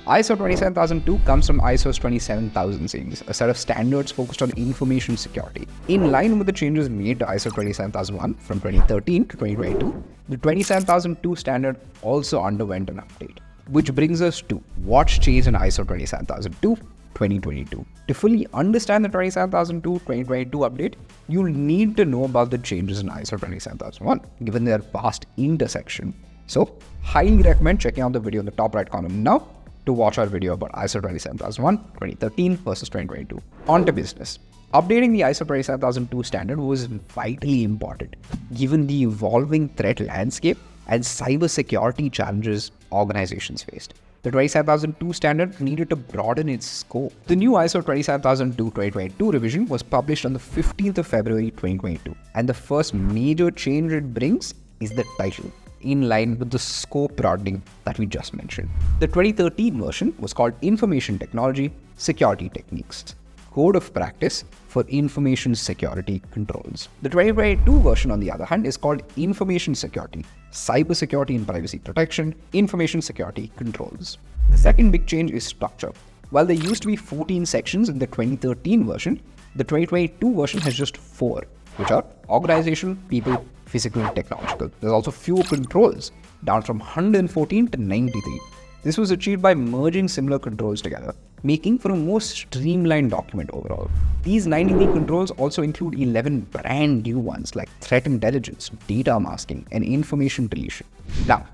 ISO 27002 comes from ISO's 27000 series, a set of standards focused on information security. In line with the changes made to ISO 27001 from 2013 to 2022, the 27002 standard also underwent an update. Which brings us to what's changed in ISO 27002 2022. To fully understand the 27002 2022 update, you'll need to know about the changes in ISO 27001, given their vast intersection. So, highly recommend checking out the video in the top right corner now to watch our video about ISO 27001 2013 versus 2022. On to business. Updating the ISO 27002 standard was vitally important, given the evolving threat landscape and cybersecurity challenges organizations faced. The 27002 standard needed to broaden its scope. The new ISO 27002 2022 revision was published on the 15th of February 2022, and the first major change it brings is the title, in line with the scope broadening that we just mentioned. The 2013 version was called Information Technology Security Techniques, Code of Practice for Information Security Controls. The 2022 version, on the other hand, is called Information Security, Cybersecurity and Privacy Protection, Information Security Controls. The second big change is structure. While there used to be 14 sections in the 2013 version, the 2022 version has just 4, which are organization, people, physical, and technological. There's also fewer controls, down from 114 to 93. This was achieved by merging similar controls together, making for a more streamlined document overall. These 93 controls also include 11 brand new ones like threat intelligence, data masking, and information deletion. Now,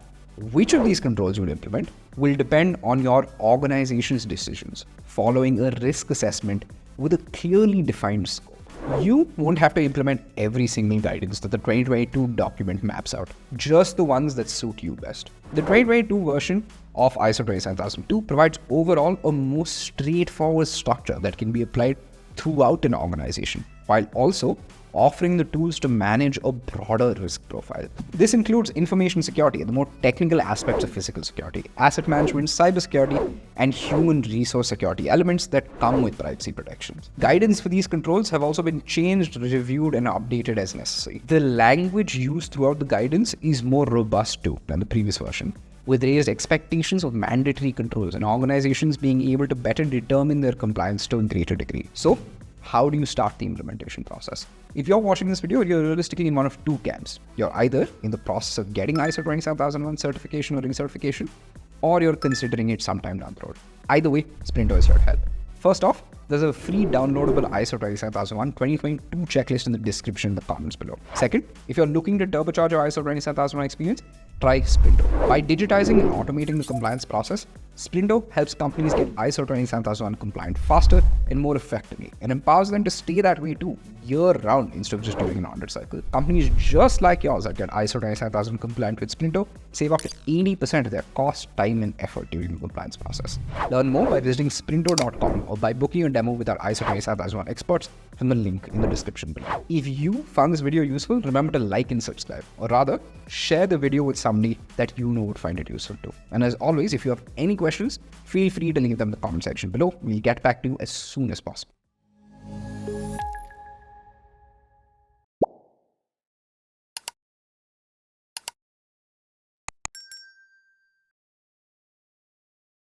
which of these controls you'll implement will depend on your organization's decisions, following a risk assessment with a clearly defined scope. You won't have to implement every single guidance that the 2022 document maps out, just the ones that suit you best. The 2022 version of ISO 27002 provides overall a more straightforward structure that can be applied throughout an organization, while also offering the tools to manage a broader risk profile. This includes information security, the more technical aspects of physical security, asset management, cybersecurity, and human resource security elements that come with privacy protections. Guidance for these controls have also been changed, reviewed, and updated as necessary. The language used throughout the guidance is more robust too than the previous version, with raised expectations of mandatory controls and organizations being able to better determine their compliance to a greater degree. So, how do you start the implementation process? If you're watching this video, you're realistically in one of two camps. You're either in the process of getting ISO 27001 certification or recertification, or you're considering it sometime down the road. Either way, Sprinto is here to help. First off, there's a free downloadable ISO 27001 2022 checklist in the description in the comments below. Second, if you're looking to turbocharge your ISO 27001 experience, try Sprinto. By digitizing and automating the compliance process, Sprinto helps companies get ISO 27001 compliant faster and more effectively, and empowers them to stay that way too, year-round, instead of just doing an audit cycle. Companies just like yours that get ISO 27000 compliant with Sprinto save up to 80% of their cost, time, and effort during the compliance process. Learn more by visiting sprinto.com or by booking a demo with our ISO 27001 experts from the link in the description below. If you found this video useful, remember to like and subscribe, or rather, share the video with somebody that you know would find it useful too. And as always, if you have any questions, feel free to leave them in the comment section below. We'll get back to you as soon as possible.